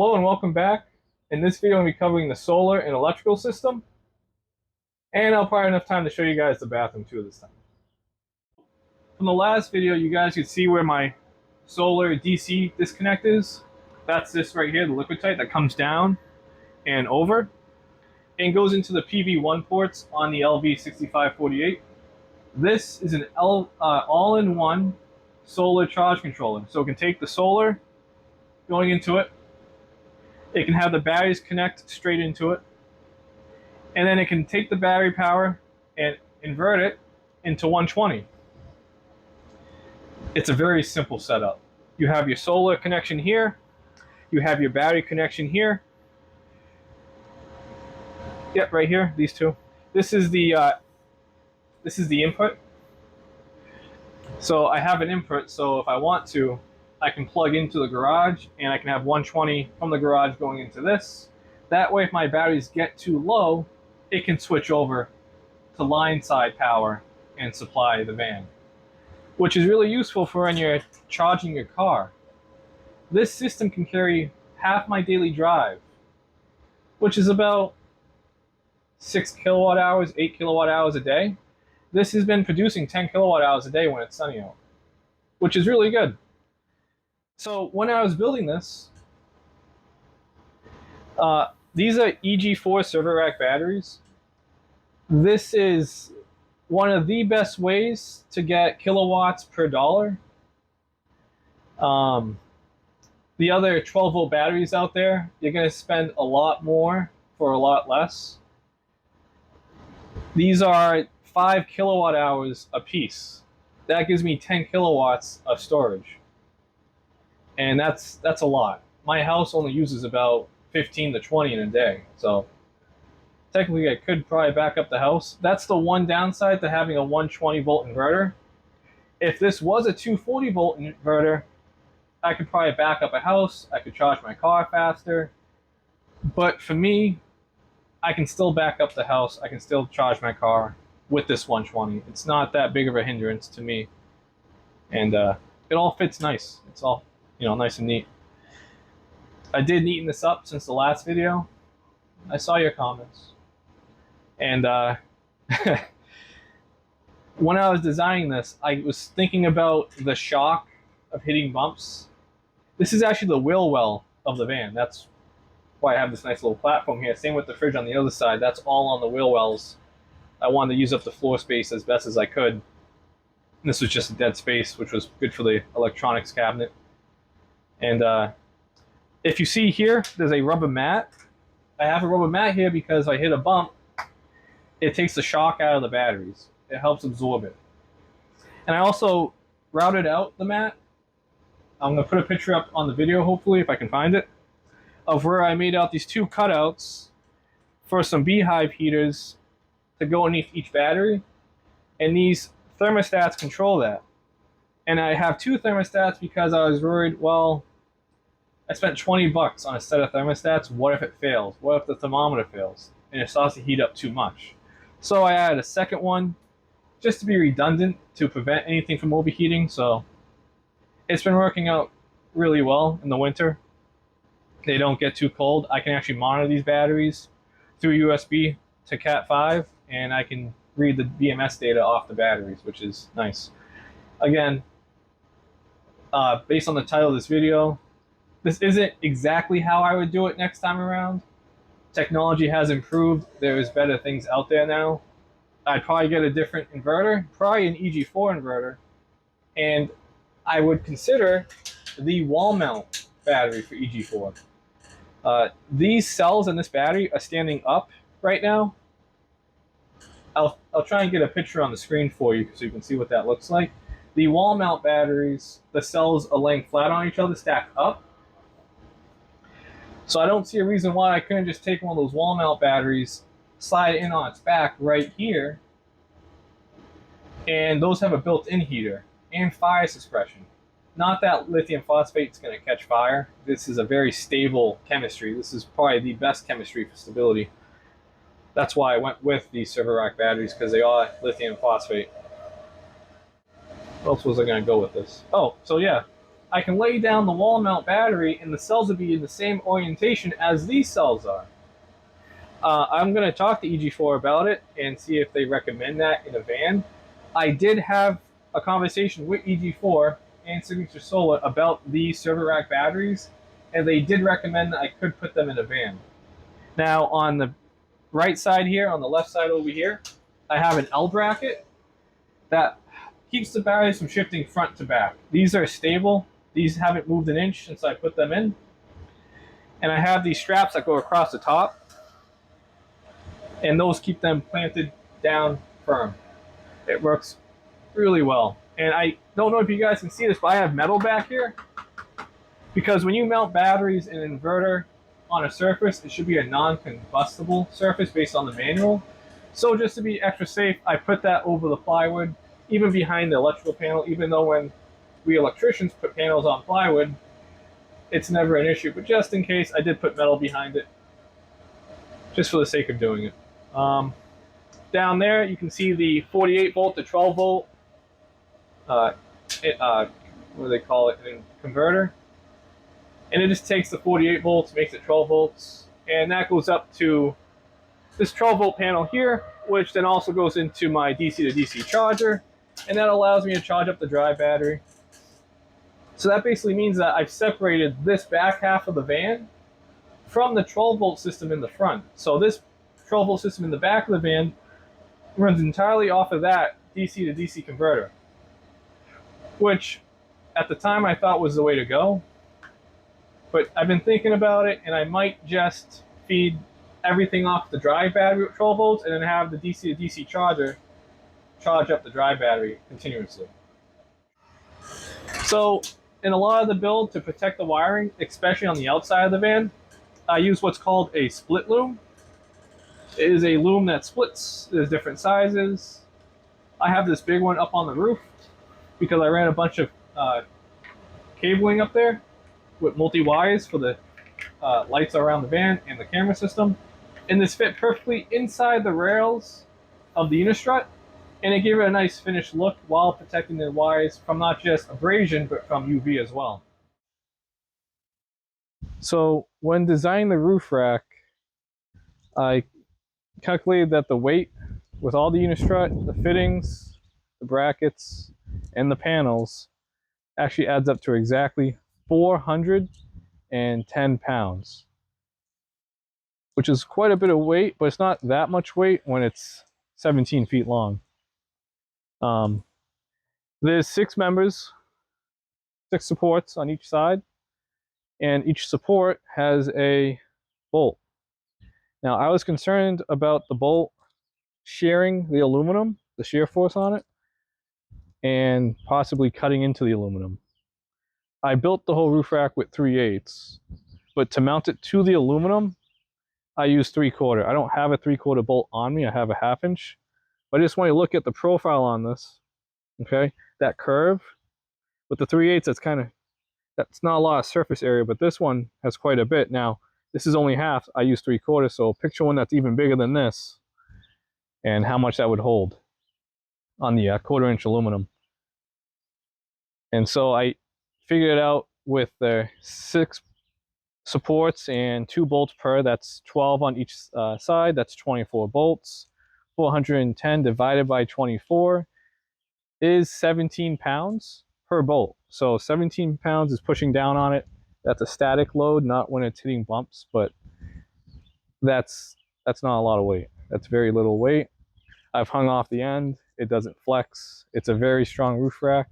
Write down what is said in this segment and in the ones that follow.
Hello and welcome back. In this video, I'm going to be covering the solar and electrical system. And I'll probably have enough time to show you guys the bathroom too this time. From the last video, you guys could see where my solar DC disconnect is. That's this right here, the liquid type that comes down and over and goes into the PV1 ports on the LV6548. This is an all-in-one solar charge controller. So it can take the solar going into it. It can have the batteries connect straight into it. And then it can take the battery power and invert it into 120. It's a very simple setup. You have your solar connection here. You have your battery connection here. Yep, right here, these two. This is the input. So I have an input, so if I want to, I can plug into the garage and I can have 120 from the garage going into this. That way, if my batteries get too low, it can switch over to line side power and supply the van, which is really useful for when you're charging your car. This system can carry half my daily drive, which is about 6 kilowatt hours, 8 kilowatt hours a day. This has been producing 10 kilowatt hours a day when it's sunny out, which is really good. So when I was building this, these are EG4 server rack batteries. This is one of the best ways to get kilowatts per dollar. The other 12 volt batteries out there, you're going to spend a lot more for a lot less. These are 5 kilowatt hours a piece. That gives me 10 kilowatts of storage. And that's a lot. My house only uses about 15 to 20 in a day. So technically I could probably back up the house. That's the one downside to having a 120 volt inverter. If this was a 240 volt inverter, I could probably back up a house. I could charge my car faster. But for me, I can still back up the house. I can still charge my car with this 120. It's not that big of a hindrance to me. And it all fits nice. It's all, nice and neat. I did neaten this up since the last video. I saw your comments. And when I was designing this, I was thinking about the shock of hitting bumps. This is actually the wheel well of the van. That's why I have this nice little platform here. Same with the fridge on the other side. That's all on the wheel wells. I wanted to use up the floor space as best as I could. And this was just a dead space, which was good for the electronics cabinet. And if you see here, there's a rubber mat. I have a rubber mat here because if I hit a bump, it takes the shock out of the batteries. It helps absorb it. And I also routed out the mat. I'm going to put a picture up on the video, hopefully, if I can find it, of where I made out these two cutouts for some beehive heaters to go underneath each battery. And these thermostats control that. And I have two thermostats because I was worried, well, I spent 20 bucks on a set of thermostats. What if it fails? What if the thermometer fails and it starts to heat up too much? So I added a second one just to be redundant to prevent anything from overheating. So it's been working out really well in the winter. They don't get too cold. I can actually monitor these batteries through USB to Cat5, and I can read the BMS data off the batteries, which is nice. Again, based on the title of this video, this isn't exactly how I would do it next time around. Technology has improved. There's better things out there now. I'd probably get a different inverter, probably an EG4 inverter, and I would consider the wall mount battery for EG4. These cells in this battery are standing up right now. I'll try and get a picture on the screen for you so you can see what that looks like. The wall mount batteries, the cells are laying flat on each other, stacked up. So I don't see a reason why I couldn't just take one of those wall mount batteries, slide it in on its back right here, and those have a built-in heater and fire suppression. Not that lithium phosphate is going to catch fire. This is a very stable chemistry. This is probably the best chemistry for stability. That's why I went with these server rack batteries, because they are lithium phosphate. What else was I going to go with this? Oh, so yeah. I can lay down the wall mount battery and the cells will be in the same orientation as these cells are. I'm going to talk to EG4 about it and see if they recommend that in a van. I did have a conversation with EG4 and Signature Solar about these server rack batteries, and they did recommend that I could put them in a van. Now, on the right side here, on the left side over here, I have an L bracket that keeps the batteries from shifting front to back. These are stable. These haven't moved an inch since I put them in. And I have these straps that go across the top, and those keep them planted down firm. It works really well. And I don't know if you guys can see this, but I have metal back here, because when you mount batteries in an inverter on a surface, it should be a non-combustible surface based on the manual. So just to be extra safe, I put that over the plywood, even behind the electrical panel, even though when we electricians put panels on plywood, it's never an issue. But just in case, I did put metal behind it, just for the sake of doing it. Down there, you can see the 48 volt to 12 volt, what do they call it, in converter. And it just takes the 48 volts, makes it 12 volts, and that goes up to this 12 volt panel here, which then also goes into my DC to DC charger, and that allows me to charge up the dry battery. So that basically means that I've separated this back half of the van from the 12 volt system in the front. So this 12 volt system in the back of the van runs entirely off of that DC to DC converter, which at the time I thought was the way to go. But I've been thinking about it, and I might just feed everything off the dry battery with 12 volts and then have the DC to DC charger charge up the dry battery continuously. So in a lot of the build, to protect the wiring, especially on the outside of the van, I use what's called a split loom. It is a loom that splits. There's different sizes. I have this big one up on the roof because I ran a bunch of cabling up there with multi-wires for the lights around the van and the camera system. And this fit perfectly inside the rails of the unistrut, and it gave it a nice finished look while protecting the wires from not just abrasion, but from UV as well. So when designing the roof rack, I calculated that the weight with all the unistrut, the fittings, the brackets, and the panels actually adds up to exactly 410 pounds, which is quite a bit of weight, but it's not that much weight when it's 17 feet long. There's 6 members, 6 supports on each side, and each support has a bolt. Now, I was concerned about the bolt shearing the aluminum, the shear force on it, and possibly cutting into the aluminum. I built the whole roof rack with 3/8, but to mount it to the aluminum, I use 3/4. I don't have a 3/4 bolt on me, I have a 1/2 inch. But I just want you to look at the profile on this, okay? That curve with the 3/8, that's not a lot of surface area, but this one has quite a bit. Now, this is only half, I use 3/4, so picture one that's even bigger than this and how much that would hold on the 1/4 inch aluminum. And so I figured it out with the 6 supports and 2 bolts per, that's 12 on each side, that's 24 bolts. 410 divided by 24 is 17 pounds per bolt. So 17 pounds is pushing down on it. That's a static load, not when it's hitting bumps, but that's not a lot of weight. That's very little weight. I've hung off the end. It doesn't flex. It's a very strong roof rack.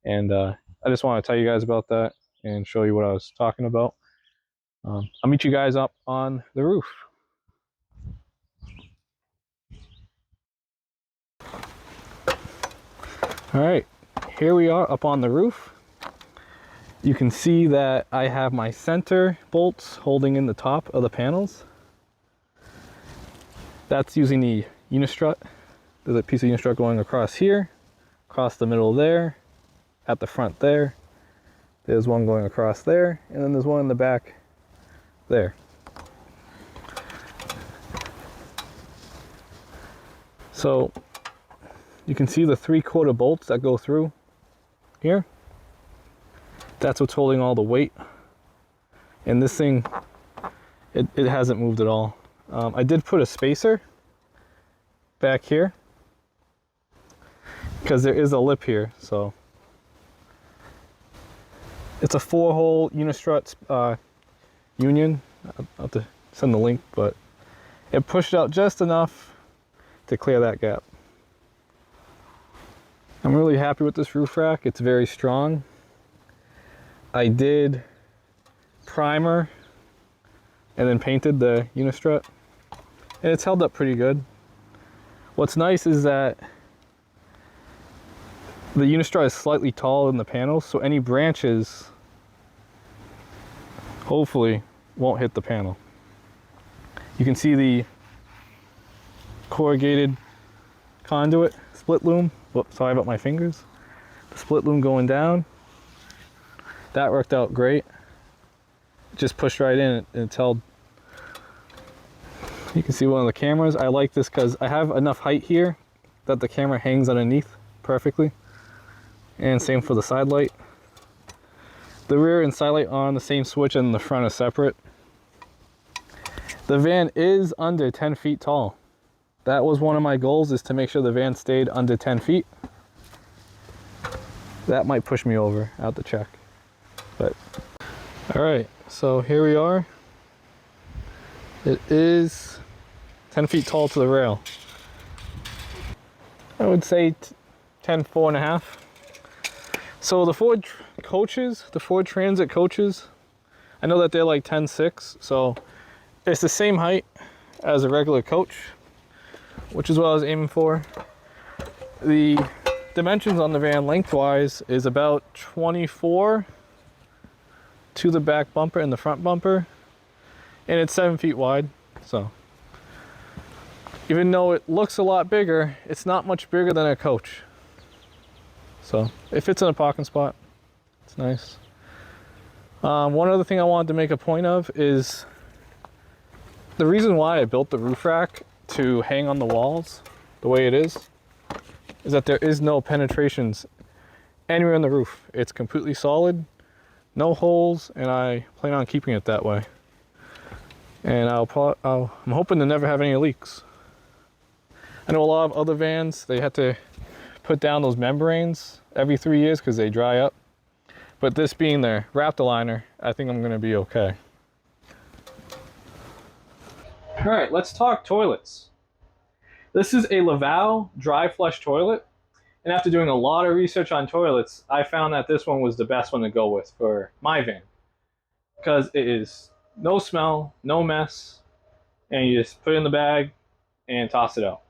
And I just want to tell you guys about that and show you what I was talking about. I'll meet you guys up on the roof. All right, here we are up on the roof. You can see that I have my center bolts holding in the top of the panels. That's using the unistrut. There's a piece of unistrut going across here, across the middle there, at the front there. There's one going across there, and then there's one in the back there. So you can see the 3/4 bolts that go through here. That's what's holding all the weight. And this thing, it hasn't moved at all. I did put a spacer back here because there is a lip here, so it's a 4-hole unistrut union. I'll have to send the link, but it pushed out just enough to clear that gap. I'm really happy with this roof rack. It's very strong. I did primer and then painted the unistrut, and it's held up pretty good. What's nice is that the unistrut is slightly taller than the panels, so any branches hopefully won't hit the panel. You can see the corrugated conduit split loom. Whoops, sorry about my fingers. The split loom going down. That worked out great. Just pushed right in and it's held. You can see one of the cameras. I like this because I have enough height here that the camera hangs underneath perfectly. And same for the side light. The rear and side light are on the same switch and the front is separate. The van is under 10 feet tall. That was one of my goals, is to make sure the van stayed under 10 feet. That might push me over, I'll have to check. But, all right, so here we are. It is 10 feet tall to the rail. I would say 10, 4.5. So the Ford coaches, the Ford Transit coaches, I know that they're like 10.6, so it's the same height as a regular coach, which is what I was aiming for. The dimensions on the van lengthwise is about 24 to the back bumper and the front bumper, and it's 7 feet wide. So even though it looks a lot bigger, it's not much bigger than a coach. So it fits in a parking spot. It's nice. One other thing I wanted to make a point of is the reason why I built the roof rack to hang on the walls the way it is that there is no penetrations anywhere in the roof. It's completely solid, no holes, and I plan on keeping it that way. And I'm hoping to never have any leaks. I know a lot of other vans, they have to put down those membranes every 3 years because they dry up. But this being their Raptor liner, I think I'm going to be okay. All right, let's talk toilets. This is a Laval dry flush toilet, and after doing a lot of research on toilets, I found that this one was the best one to go with for my van, because it is no smell, no mess, and you just put it in the bag and toss it out.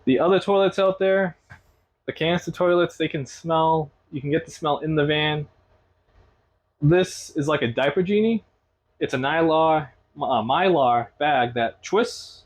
The other toilets out there, the canister toilets, they can smell. You can get the smell in the van. This is like a diaper genie. It's a mylar bag that twists.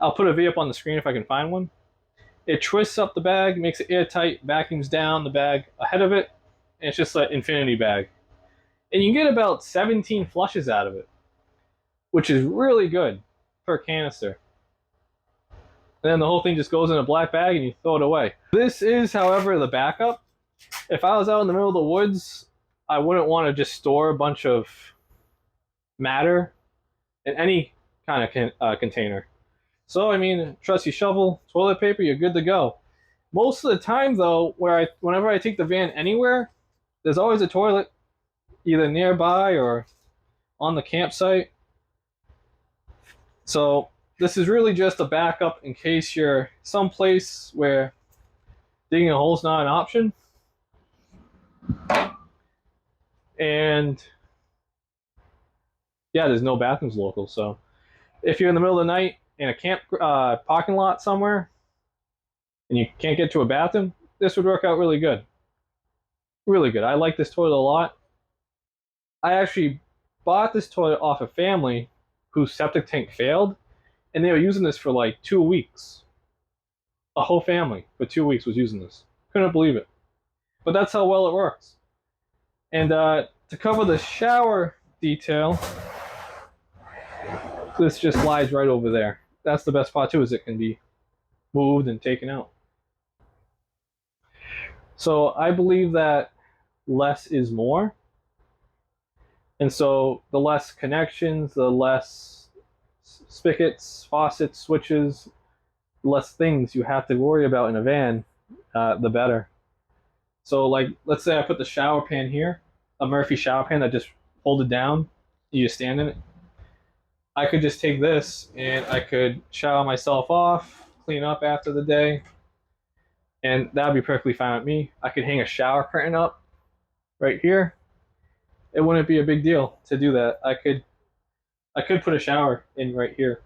I'll put a video up on the screen if I can find one. It twists up the bag, makes it airtight, vacuums down the bag ahead of it, and it's just an infinity bag. And you can get about 17 flushes out of it, which is really good per canister. And then the whole thing just goes in a black bag and you throw it away. This is, however, the backup. If I was out in the middle of the woods, I wouldn't want to just store a bunch of matter in any kind of container. So, I mean, trusty shovel, toilet paper, you're good to go. Most of the time, though, whenever I take the van anywhere, there's always a toilet, either nearby or on the campsite. So this is really just a backup in case you're someplace where digging a hole's not an option. And yeah, there's no bathrooms local. So if you're in the middle of the night in a camp parking lot somewhere and you can't get to a bathroom, this would work out really good. Really good. I like this toilet a lot. I actually bought this toilet off a family whose septic tank failed, and they were using this for like 2 weeks. A whole family for 2 weeks was using this. Couldn't believe it. But that's how well it works. And to cover the shower detail, this just lies right over there. That's the best part too, is it can be moved and taken out. So I believe that less is more. And so the less connections, the less spigots, faucets, switches, the less things you have to worry about in a van, the better. So like, let's say I put the shower pan here, a Murphy shower pan that just hold it down, you just stand in it. I could just take this and I could shower myself off, clean up after the day, and that would be perfectly fine with me. I could hang a shower curtain up right here. It wouldn't be a big deal to do that. I could put a shower in right here.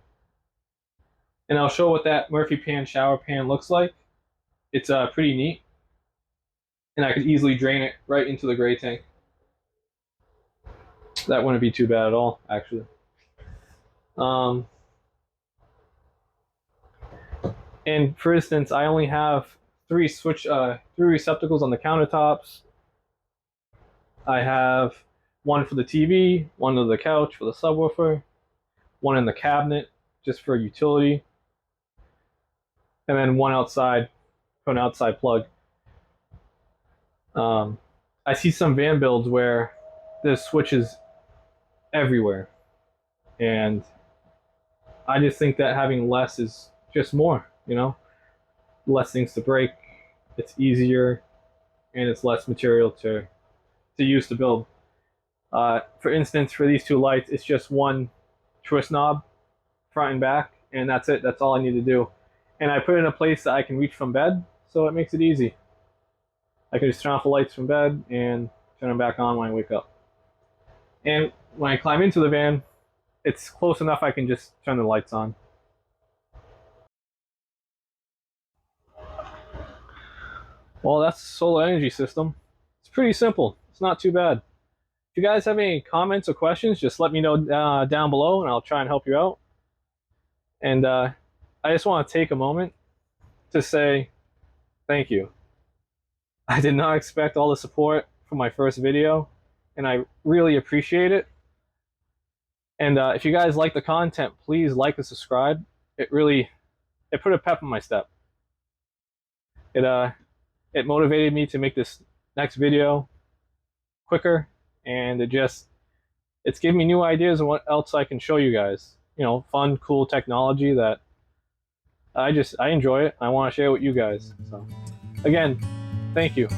And I'll show what that Murphy pan shower pan looks like. It's pretty neat. And I could easily drain it right into the gray tank. That wouldn't be too bad at all, actually. And for instance, I only have three receptacles on the countertops. I have one for the TV, one on the couch for the subwoofer, one in the cabinet just for utility, and then one outside for an outside plug. I see some van builds where there's switches everywhere, and I just think that having less is just more, you know? Less things to break, it's easier, and it's less material to use to build. For instance, for these two lights, it's just one twist knob, front and back, and that's it. That's all I need to do. And I put it in a place that I can reach from bed, so it makes it easy. I can just turn off the lights from bed and turn them back on when I wake up. And when I climb into the van, it's close enough I can just turn the lights on. Well, that's the solar energy system. It's pretty simple. It's not too bad. If you guys have any comments or questions, just let me know down below and I'll try and help you out. And I just want to take a moment to say thank you. I did not expect all the support for my first video, and I really appreciate it. And if you guys like the content, please like and subscribe. It put a pep in my step. It motivated me to make this next video quicker, and it's giving me new ideas on what else I can show you guys. You know, fun, cool technology that I enjoy it. I want to share it with you guys. So again, thank you.